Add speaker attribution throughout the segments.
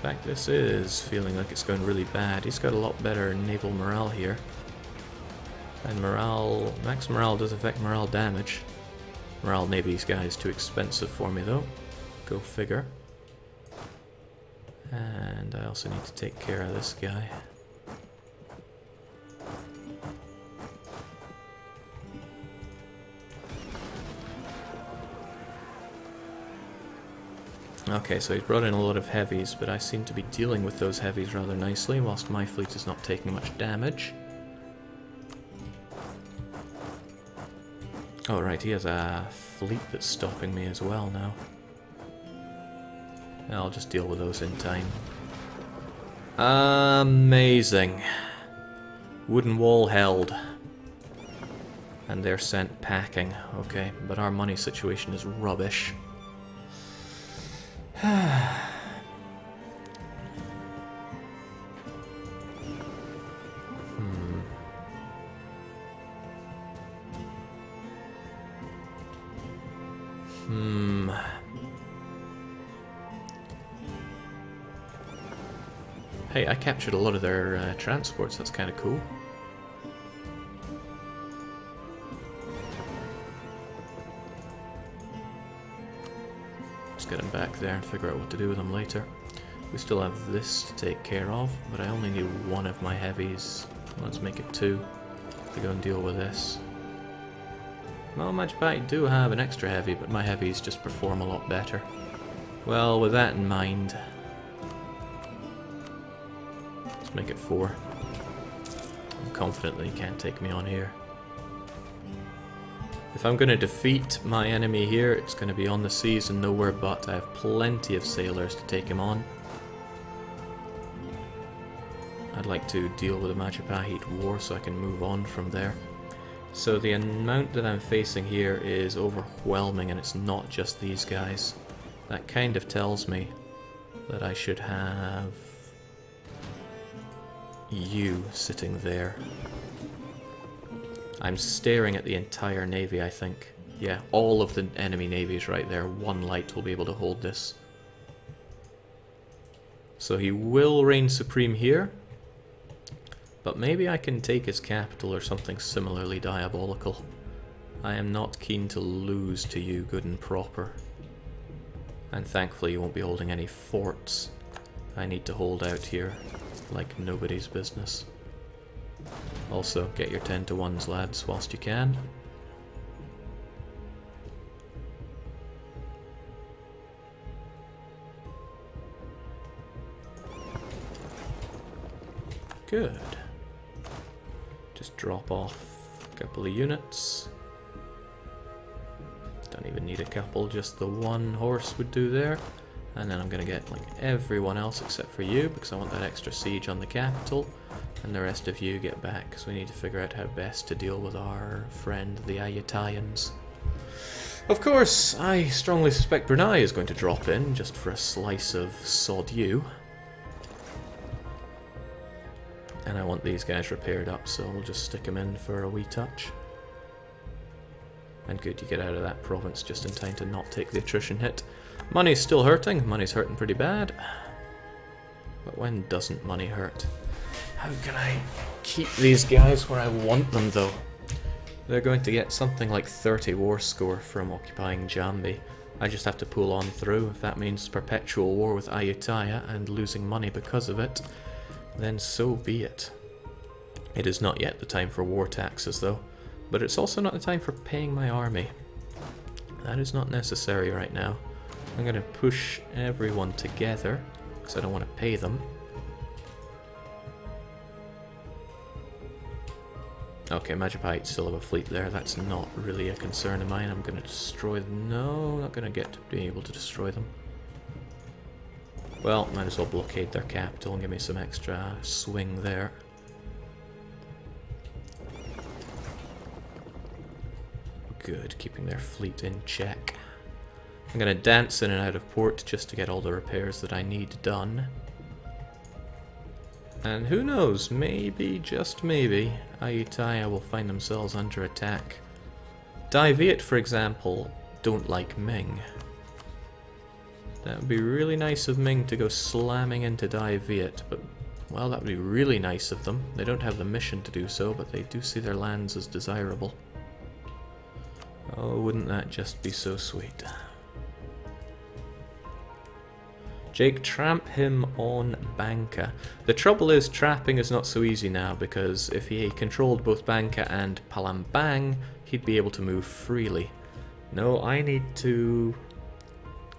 Speaker 1: fact, this is feeling like it's going really bad. He's got a lot better naval morale here. And morale, max morale does affect morale damage. Morale Navy's guy is too expensive for me though. Go figure. And I also need to take care of this guy. Okay, so he's brought in a lot of heavies, but I seem to be dealing with those heavies rather nicely, whilst my fleet is not taking much damage. Oh right, he has a fleet that's stopping me as well now. I'll just deal with those in time. Amazing. Wooden wall held. And they're sent packing. Okay, but our money situation is rubbish. Hey, I captured a lot of their transports, that's kind of cool. Let's get them back there and figure out what to do with them later. We still have this to take care of, but I only need one of my heavies. Let's make it 2 to go and deal with this. Well, Magipati do have an extra heavy, but my heavies just perform a lot better. Well, with that in mind, let's make it 4. I'm confident that he can't take me on here. If I'm going to defeat my enemy here, it's going to be on the seas and nowhere but. I have plenty of sailors to take him on. I'd like to deal with the Majapahit War so I can move on from there. So the amount that I'm facing here is overwhelming, and it's not just these guys. That kind of tells me that I should have you sitting there. I'm staring at the entire navy, I think. Yeah, all of the enemy navies right there. One light will be able to hold this. So he will reign supreme here. But maybe I can take his capital or something similarly diabolical. I am not keen to lose to you good and proper. And thankfully you won't be holding any forts. I need to hold out here like nobody's business. Also, get your 10 to 1s, lads, whilst you can. Good. Just drop off a couple of units. Don't even need a couple, just the 1 horse would do there. And then I'm going to get like everyone else except for you, because I want that extra siege on the capital. And the rest of you get back, because we need to figure out how best to deal with our friend, the Ayutthayans. Of course, I strongly suspect Brunei is going to drop in, just for a slice of sod you. And I want these guys repaired up, so we'll just stick them in for a wee touch. And good, you get out of that province just in time to not take the attrition hit. Money's still hurting, money's hurting pretty bad. But when doesn't money hurt? How can I keep these guys where I want them though? They're going to get something like 30 war score from occupying Jambi. I just have to pull on through. If that means perpetual war with Ayutthaya and losing money because of it, then so be it. It is not yet the time for war taxes though, but it's also not the time for paying my army. That is not necessary right now. I'm going to push everyone together because I don't want to pay them. Okay, Majapahit still have a fleet there. That's not really a concern of mine. I'm going to destroy them. No, not going to get to be able to destroy them. Well, might as well blockade their capital and give me some extra swing there. Good, keeping their fleet in check. I'm going to dance in and out of port just to get all the repairs that I need done. And who knows, maybe, just maybe, Ayutthaya will find themselves under attack. Dai Viet, for example, don't like Ming. That would be really nice of Ming to go slamming into Dai Viet, but, well, that would be really nice of them. They don't have the mission to do so, but they do see their lands as desirable. Oh, wouldn't that just be so sweet? Jake, tramp him on Banka. The trouble is, trapping is not so easy now, because if he controlled both Banka and Palambang, he'd be able to move freely. No, I need to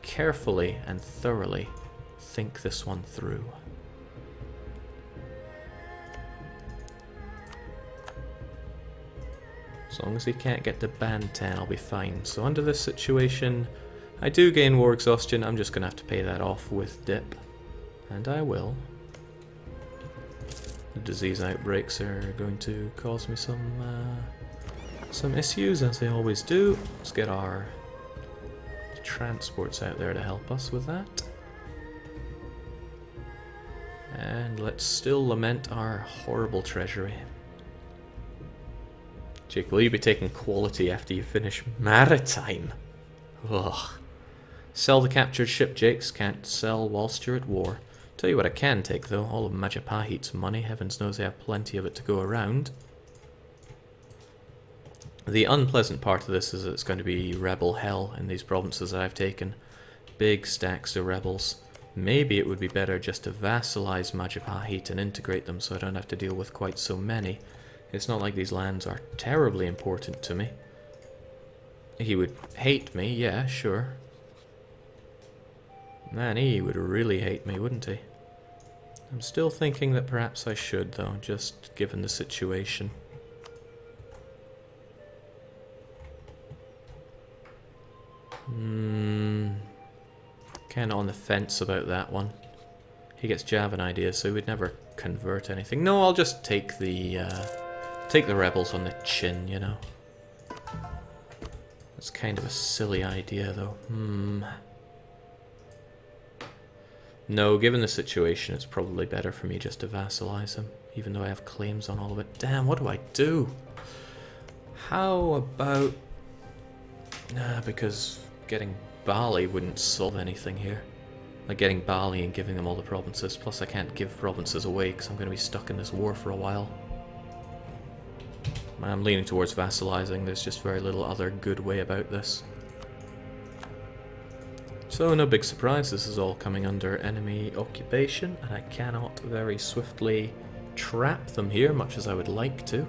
Speaker 1: carefully and thoroughly think this one through. As long as he can't get to band 10, I'll be fine. So under this situation, I do gain war exhaustion. I'm just going to have to pay that off with dip. And I will. The disease outbreaks are going to cause me some issues, as they always do. Let's get our transports out there to help us with that. And let's still lament our horrible treasury. Jake, will you be taking quality after you finish maritime? Ugh. Sell the captured ship, Jakes. Can't sell whilst you're at war. Tell you what I can take, though. All of Majapahit's money. Heavens knows they have plenty of it to go around. The unpleasant part of this is that it's going to be rebel hell in these provinces that I've taken. Big stacks of rebels. Maybe it would be better just to vassalize Majapahit and integrate them so I don't have to deal with quite so many. It's not like these lands are terribly important to me. He would hate me, yeah, sure. Man, he would really hate me, wouldn't he? I'm still thinking that perhaps I should, though, just given the situation. Kinda on the fence about that one. He gets Javan ideas, so he would never convert anything. No, I'll just take the rebels on the chin, you know. That's kind of a silly idea, though. No, given the situation, it's probably better for me just to vassalize him, even though I have claims on all of it. Damn, what do I do? How about... Nah, because getting Bali wouldn't solve anything here. Like getting Bali and giving them all the provinces, plus I can't give provinces away because I'm going to be stuck in this war for a while. I'm leaning towards vassalizing. There's just very little other good way about this. So no big surprise, this is all coming under enemy occupation, and I cannot very swiftly trap them here, much as I would like to.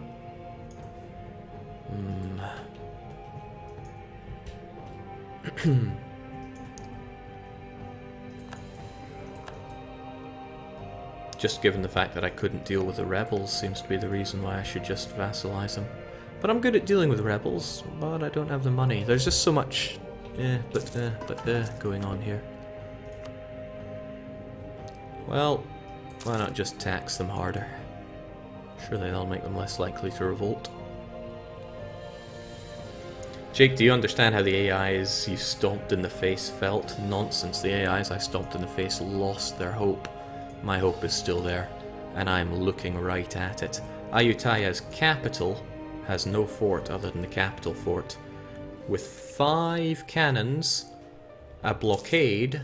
Speaker 1: Just given the fact that I couldn't deal with the rebels seems to be the reason why I should just vassalize them. But I'm good at dealing with rebels, but I don't have the money. There's just so much going on here. Well, why not just tax them harder? Surely that'll make them less likely to revolt. Jake, do you understand how the AIs you stomped in the face felt? Nonsense. The AIs I stomped in the face lost their hope. My hope is still there, and I'm looking right at it. Ayuttaya's capital has no fort other than the capital fort. With 5 cannons, a blockade,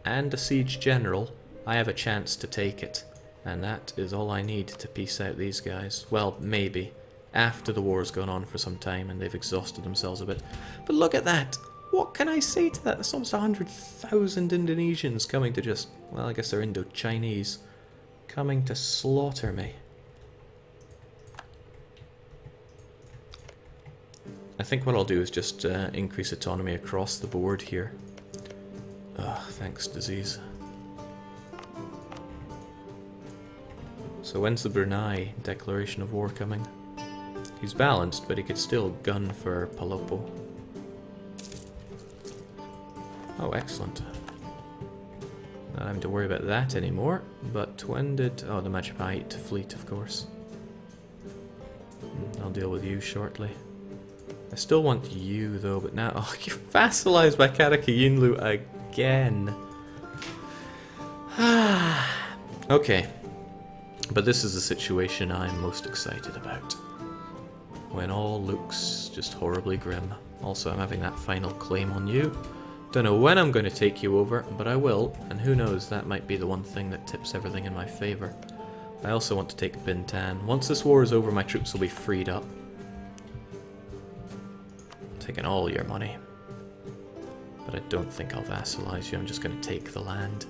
Speaker 1: and a siege general, I have a chance to take it. And that is all I need to peace out these guys. Well, maybe. After the war's gone on for some time and they've exhausted themselves a bit. But look at that! What can I say to that? There's almost 100,000 Indonesians coming to just... Well, I guess they're Indo-Chinese. Coming to slaughter me. I think what I'll do is just increase autonomy across the board here. Ugh, thanks, disease. So when's the Brunei declaration of war coming? He's balanced, but he could still gun for Palopo. Oh, excellent. Not having to worry about that anymore. But when did... Oh, the Majapahit fleet, of course. I'll deal with you shortly. I still want you, though, but now... Oh, you're vassalized by Karakayunlu again. Okay. But this is the situation I'm most excited about. When all looks just horribly grim. Also, I'm having that final claim on you. Don't know when I'm going to take you over, but I will, and who knows, that might be the one thing that tips everything in my favour. I also want to take Bintan. Once this war is over, my troops will be freed up. I'm taking all your money. But I don't think I'll vassalize you, I'm just going to take the land.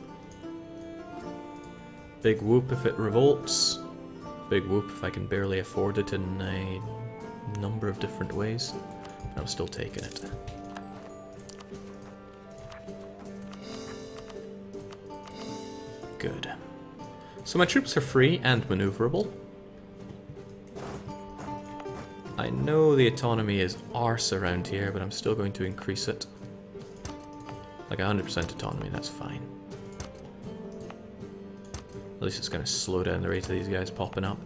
Speaker 1: Big whoop if it revolts. Big whoop if I can barely afford it in a number of different ways. I'm still taking it. Good. So my troops are free and maneuverable. I know the autonomy is arse around here, but I'm still going to increase it. Like 100% autonomy, that's fine. At least it's going to slow down the rate of these guys popping up.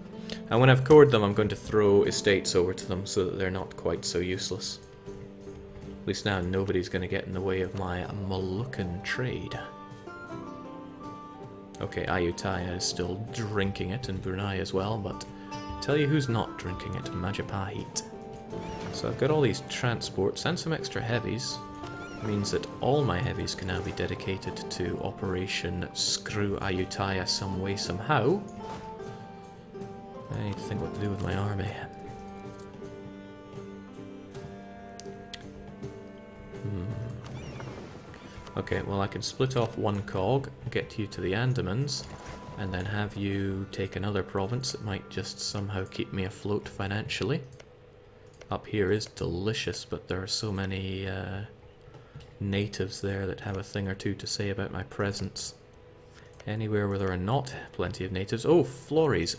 Speaker 1: And when I've cored them, I'm going to throw estates over to them so that they're not quite so useless. At least now nobody's going to get in the way of my Moluccan trade. Okay, Ayutthaya is still drinking it, and Brunei as well, but tell you who's not drinking it, Majapahit. So I've got all these transports and some extra heavies. Means that all my heavies can now be dedicated to Operation Screw Ayutthaya some way, somehow. I need to think what to do with my army. Okay, well I can split off one cog, get you to the Andamans, and then have you take another province that might just somehow keep me afloat financially. Up here is delicious, but there are so many natives there that have a thing or two to say about my presence. Anywhere where there are not plenty of natives. Oh, Flores,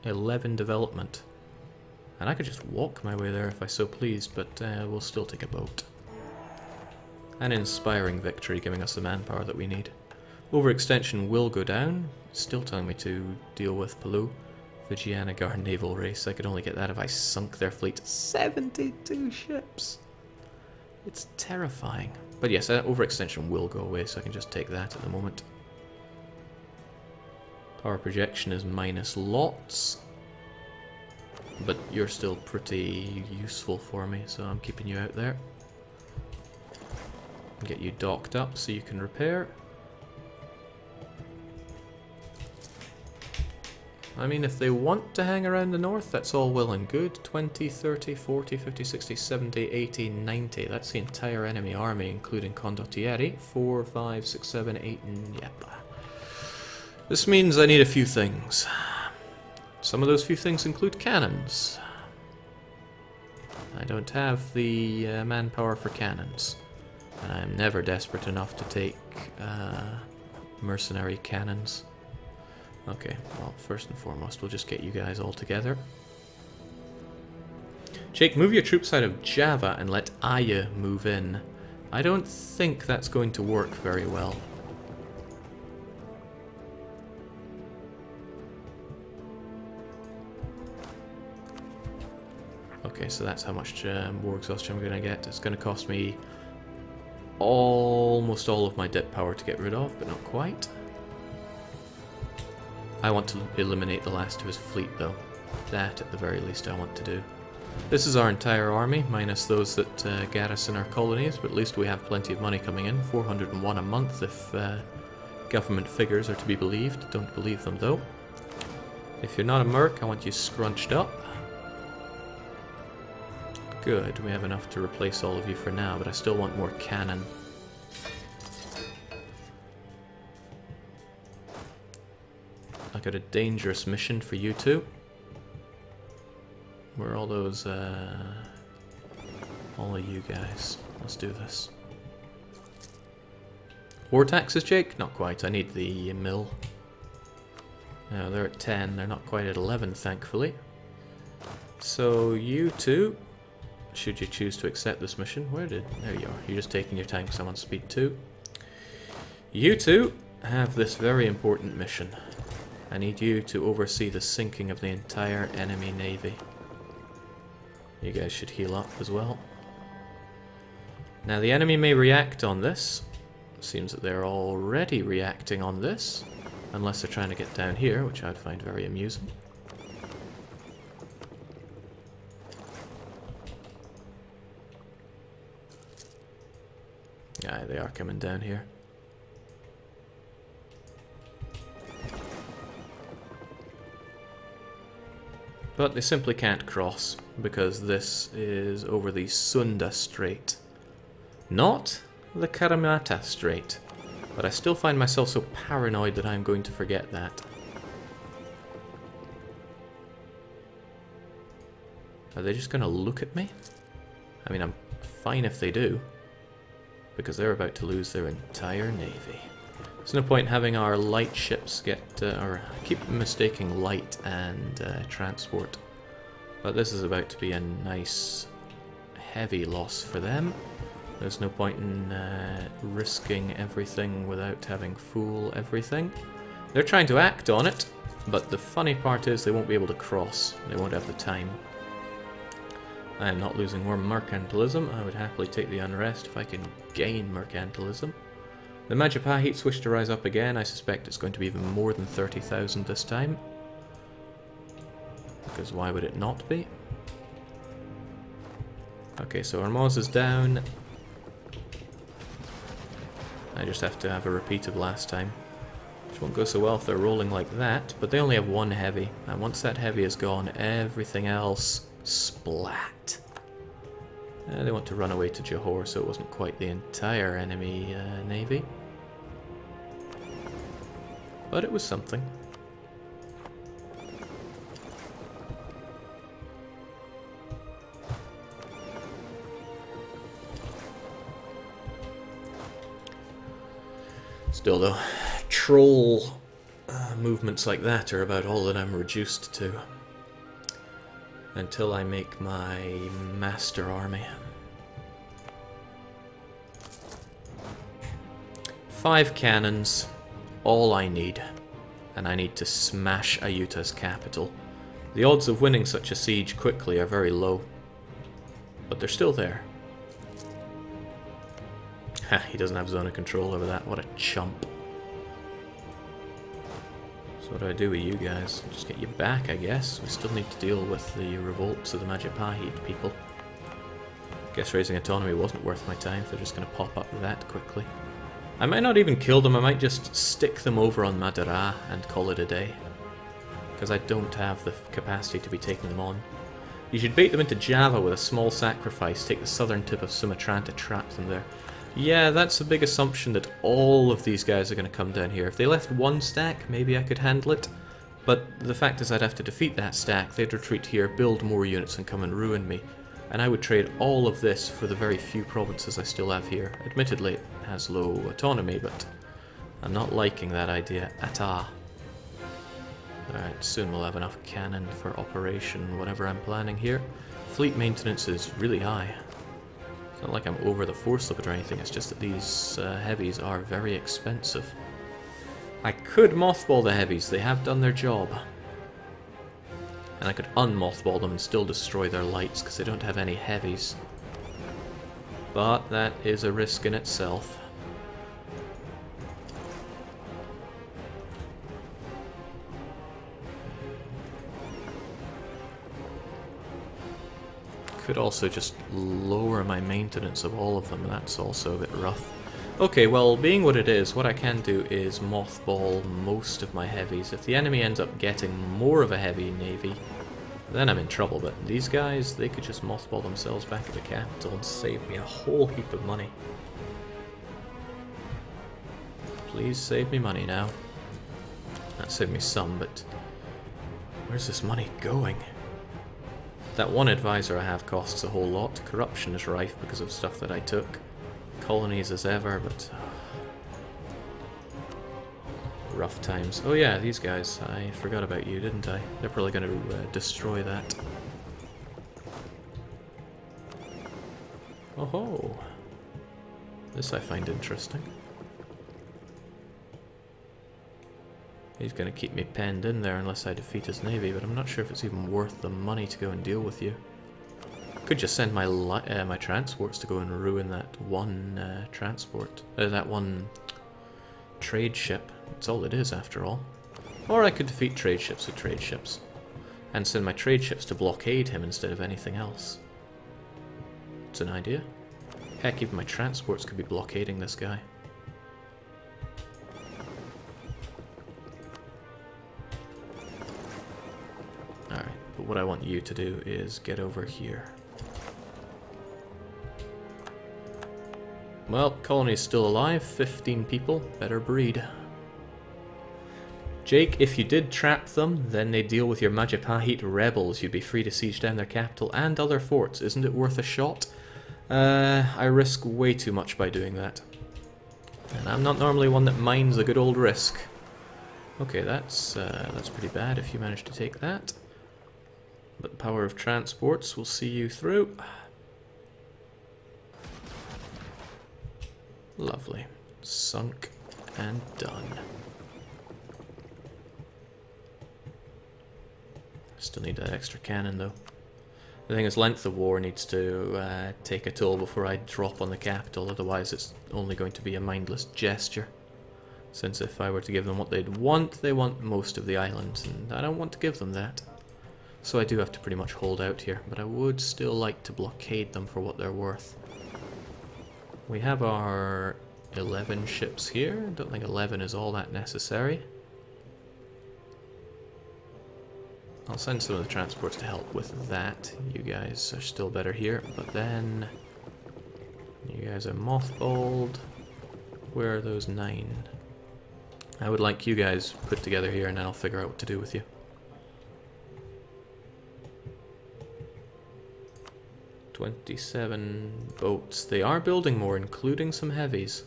Speaker 1: 11 development. And I could just walk my way there if I so pleased, but we'll still take a boat. An inspiring victory, giving us the manpower that we need. Overextension will go down. Still telling me to deal with Palau. Vijayanagar naval race. I could only get that if I sunk their fleet. 72 ships! It's terrifying. But yes, overextension will go away, so I can just take that at the moment. Power projection is minus lots. But you're still pretty useful for me, so I'm keeping you out there. Get you docked up so you can repair. I mean, if they want to hang around the north, that's all well and good. 20, 30, 40, 50, 60, 70, 80, 90. That's the entire enemy army, including condottieri. 4, 5, 6, 7, 8, and yep. This means I need a few things. Some of those few things include cannons. I don't have the manpower for cannons. And I am never desperate enough to take mercenary cannons. Okay, well, first and foremost, we'll just get you guys all together. Jake, move your troops out of Java and let Aya move in. I don't think that's going to work very well. Okay, so that's how much war exhaustion I'm going to get. It's going to cost me almost all of my debt power to get rid of, but not quite. I want to eliminate the last of his fleet, though. That, at the very least, I want to do. This is our entire army, minus those that garrison our colonies, but at least we have plenty of money coming in. 401 a month if government figures are to be believed. Don't believe them, though. If you're not a merc, I want you scrunched up. Good, we have enough to replace all of you for now, but I still want more cannon. I got a dangerous mission for you two. Where are all those, all of you guys? Let's do this. War taxes, Jake? Not quite, I need the mill. No, they're at 10, they're not quite at 11, thankfully. So, you two, should you choose to accept this mission, there you are, you're just taking your time because I'm on speed 2. You two have this very important mission. I need you to oversee the sinking of the entire enemy navy. You guys should heal up as well. Now the enemy may react on this. Seems that they're already reacting on this. Unless they're trying to get down here, which I'd find very amusing. Yeah, they are coming down here. But they simply can't cross, because this is over the Sunda Strait. Not the Karamata Strait. But I still find myself so paranoid that I'm going to forget that. Are they just going to look at me? I mean, I'm fine if they do, because they're about to lose their entire navy. There's no point having our light ships get, or I keep mistaking light and transport. But this is about to be a nice heavy loss for them. There's no point in risking everything without having full everything. They're trying to act on it, but the funny part is they won't be able to cross. They won't have the time. I am not losing more mercantilism. I would happily take the unrest if I can gain mercantilism. The Majapahits wish to rise up again. I suspect it's going to be even more than 30,000 this time. Because why would it not be? Okay, so Hormuz is down. I just have to have a repeat of last time. Which won't go so well if they're rolling like that, but they only have one heavy. And once that heavy is gone, everything else, splat. They want to run away to Johor, so it wasn't quite the entire enemy navy. But it was something. Still though, troll movements like that are about all that I'm reduced to. Until I make my master army. 5 cannons, all I need. And I need to smash Ayutta's capital. The odds of winning such a siege quickly are very low. But they're still there. Ha, he doesn't have zone of control over that, what a chump. So what do I do with you guys? Just get you back, I guess. We still need to deal with the revolts of the Majapahit people. Guess raising autonomy wasn't worth my time if they're just going to pop up that quickly. I might not even kill them, I might just stick them over on Madara and call it a day. Because I don't have the capacity to be taking them on. You should bait them into Java with a small sacrifice, take the southern tip of Sumatran to trap them there. Yeah, that's a big assumption that all of these guys are going to come down here. If they left one stack, maybe I could handle it. But the fact is I'd have to defeat that stack, they'd retreat here, build more units and come and ruin me. And I would trade all of this for the very few provinces I still have here. Admittedly, it has low autonomy, but I'm not liking that idea at all. Alright, soon we'll have enough cannon for operation, whatever I'm planning here. Fleet maintenance is really high. It's not like I'm over the force limit or anything, it's just that these heavies are very expensive. I could mothball the heavies, they have done their job. And I could unmothball them and still destroy their lights because they don't have any heavies. But that is a risk in itself. Could also just lower my maintenance of all of them, that's also a bit rough. Okay, well, being what it is, what I can do is mothball most of my heavies. If the enemy ends up getting more of a heavy navy, then I'm in trouble, but these guys, they could just mothball themselves back at the capital and save me a whole heap of money. Please save me money now. That saved me some, but where's this money going? That one advisor I have costs a whole lot. Corruption is rife because of stuff that I took. Colonies as ever, but rough times. Oh yeah, these guys. I forgot about you, didn't I? They're probably going to destroy that. Oh ho! This I find interesting. He's going to keep me penned in there unless I defeat his navy, but I'm not sure if it's even worth the money to go and deal with you. Could just send my my transports to go and ruin that one that one trade ship. That's all it is, after all. Or I could defeat trade ships with trade ships, and send my trade ships to blockade him instead of anything else. It's an idea. Heck, even my transports could be blockading this guy. Alright, but what I want you to do is get over here. Well, colony's still alive, 15 people, better breed. Jake, if you did trap them, then they deal with your Majapahit rebels. You'd be free to siege down their capital and other forts. Isn't it worth a shot? I risk way too much by doing that. And I'm not normally one that minds a good old risk. Okay, that's pretty bad if you manage to take that. But the power of transports will see you through. Lovely. Sunk and done. Still need that extra cannon though. The thing is, length of war needs to take a toll before I drop on the capital, otherwise it's only going to be a mindless gesture. Since if I were to give them what they'd want, they want most of the island, and I don't want to give them that. So I do have to pretty much hold out here, but I would still like to blockade them for what they're worth. We have our 11 ships here. I don't think 11 is all that necessary. I'll send some of the transports to help with that. You guys are still better here, but then you guys are mothballed. Where are those 9? I would like you guys put together here, and then I'll figure out what to do with you. "27 boats. They are building more, including some heavies.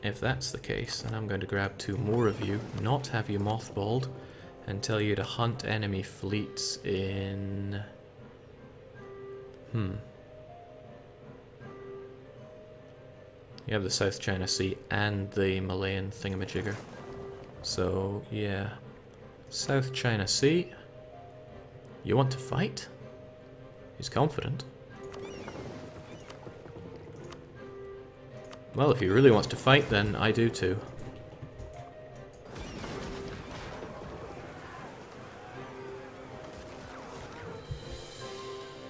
Speaker 1: If that's the case, then I'm going to grab 2 more of you, not have you mothballed, and tell you to hunt enemy fleets in... You have the South China Sea and the Malayan thingamajigger. So, yeah. South China Sea. You want to fight? He's confident. Well, if he really wants to fight, then I do too.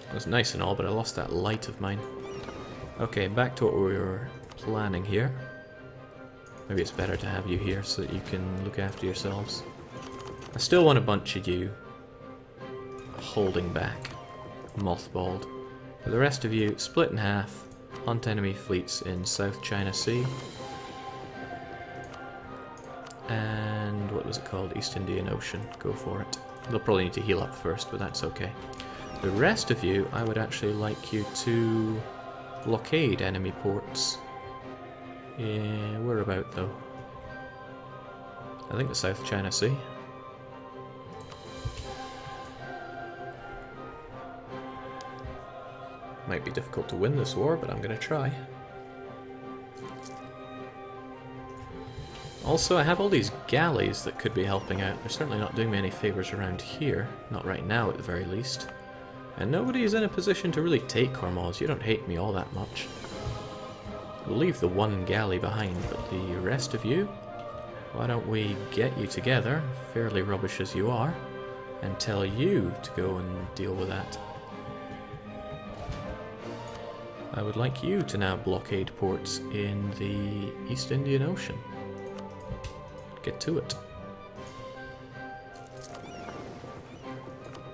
Speaker 1: It was nice and all, but I lost that light of mine. Okay, back to what we were planning here. Maybe it's better to have you here so that you can look after yourselves. I still want a bunch of you holding back, mothballed. For the rest of you, split in half, hunt enemy fleets in South China Sea. And what was it called? East Indian Ocean. Go for it. They'll probably need to heal up first, but that's okay. The rest of you, I would actually like you to blockade enemy ports. Yeah, where about though? I think the South China Sea. Might be difficult to win this war, but I'm gonna try. Also, I have all these galleys that could be helping out. They're certainly not doing me any favors around here. Not right now, at the very least. And nobody is in a position to really take Hormuz. You don't hate me all that much. We'll leave the 1 galley behind, but the rest of you, why don't we get you together, fairly rubbish as you are, and tell you to go and deal with that. I would like you to now blockade ports in the East Indian Ocean. Get to it.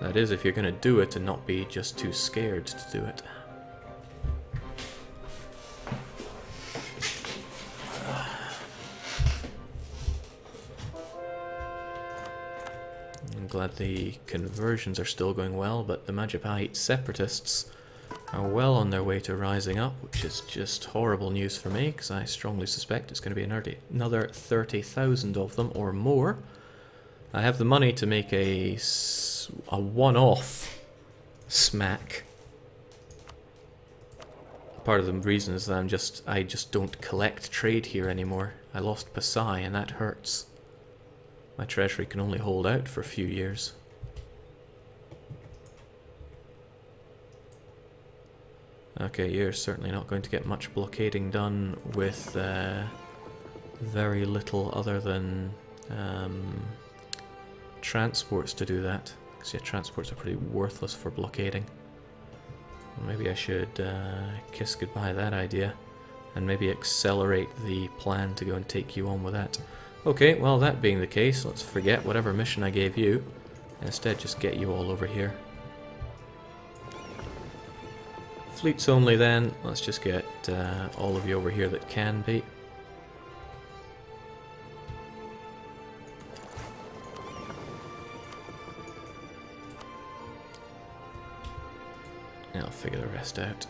Speaker 1: That is, if you're going to do it and not be just too scared to do it. I'm glad the conversions are still going well, but the Majapahit separatists are well on their way to rising up, which is just horrible news for me, because I strongly suspect it's going to be another 30,000 of them or more. I have the money to make a one-off smack. Part of the reason is that I just don't collect trade here anymore. I lost Pasai, and that hurts. My treasury can only hold out for a few years. Okay, you're certainly not going to get much blockading done with very little other than transports to do that. Because yeah, transports are pretty worthless for blockading. Maybe I should kiss goodbye that idea. And maybe accelerate the plan to go and take you on with that. Okay, well that being the case, let's forget whatever mission I gave you. Instead just get you all over here. Fleets only then, let's just get all of you over here that can be. Yeah, I'll figure the rest out.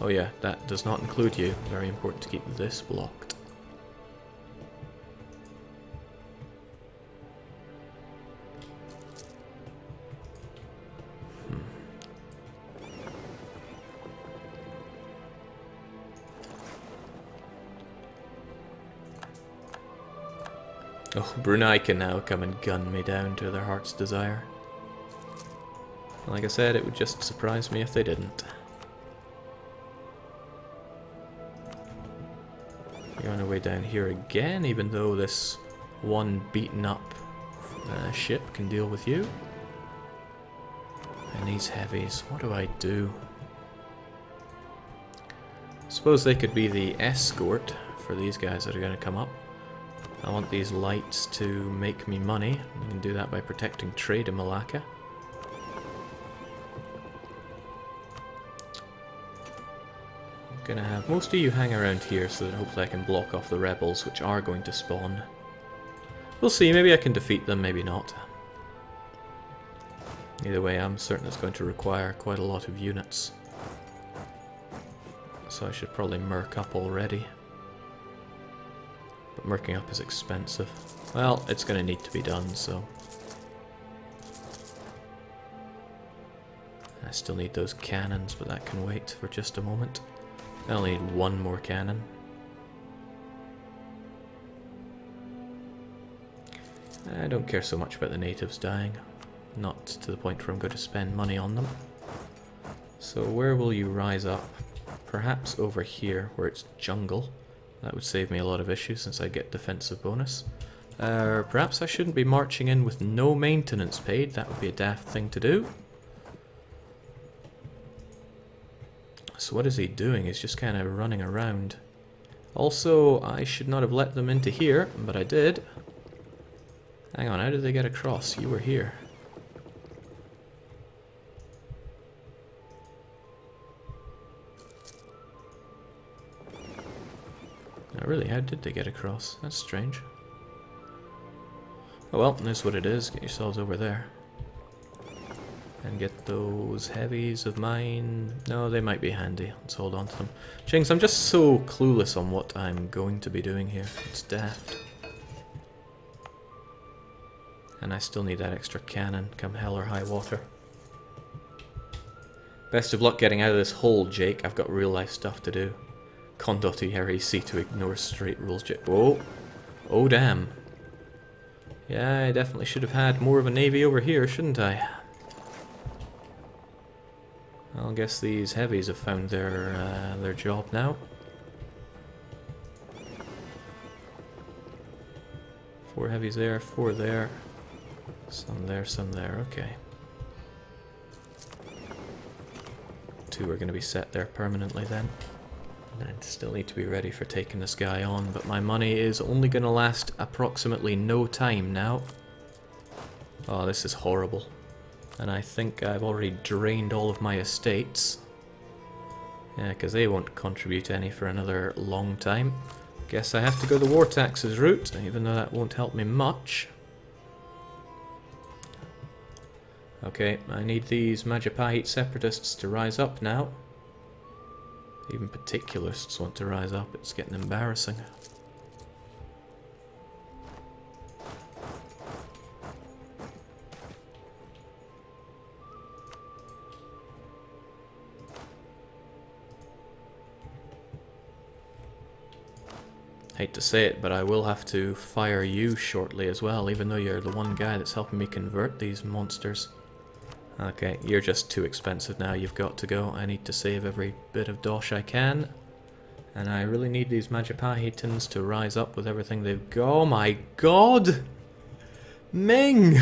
Speaker 1: Oh yeah, that does not include you. Very important to keep this blocked. Oh, Brunei can now come and gun me down to their heart's desire. Like I said, it would just surprise me if they didn't. You're on our way down here again, even though this one beaten up ship can deal with you. And these heavies, what do I do? I suppose they could be the escort for these guys that are going to come up. I want these lights to make me money. I can do that by protecting trade in Malacca. I'm gonna have most of you hang around here so that hopefully I can block off the rebels, which are going to spawn. We'll see, maybe I can defeat them, maybe not. Either way, I'm certain it's going to require quite a lot of units. So I should probably merc up already. But merking up is expensive. Well, it's going to need to be done, so... I still need those cannons, but that can wait for just a moment. I only need one more cannon. I don't care so much about the natives dying. Not to the point where I'm going to spend money on them. So where will you rise up? Perhaps over here, where it's jungle. That would save me a lot of issues since I get defensive bonus. Perhaps I shouldn't be marching in with no maintenance paid. That would be a daft thing to do. So what is he doing? He's just kind of running around. Also, I should not have let them into here, but I did. Hang on, how did they get across? You were here. Oh, really, how did they get across? That's strange. Oh well, that's what it is. Get yourselves over there. And get those heavies of mine. No, they might be handy. Let's hold on to them. Chinks, I'm just so clueless on what I'm going to be doing here. It's daft. And I still need that extra cannon, come hell or high water. Best of luck getting out of this hole, Jake. I've got real life stuff to do. Condotti REC to ignore straight rules. Oh! Oh damn. Yeah, I definitely should have had more of a navy over here, shouldn't I? I'll guess these heavies have found their job now. 4 heavies there, 4 there. Some there, okay. 2 are going to be set there permanently then. And I still need to be ready for taking this guy on, but my money is only going to last approximately no time now. Oh, this is horrible. And I think I've already drained all of my estates. Yeah, because they won't contribute any for another long time. Guess I have to go the war taxes route, even though that won't help me much. Okay, I need these Majapahit separatists to rise up now. Even particularists want to rise up, it's getting embarrassing. Hate to say it, but I will have to fire you shortly as well, even though you're the one guy that's helping me convert these monsters. Okay, you're just too expensive now, you've got to go. I need to save every bit of dosh I can. And I really need these Majapahitans to rise up with everything they've got. Oh my god! Ming!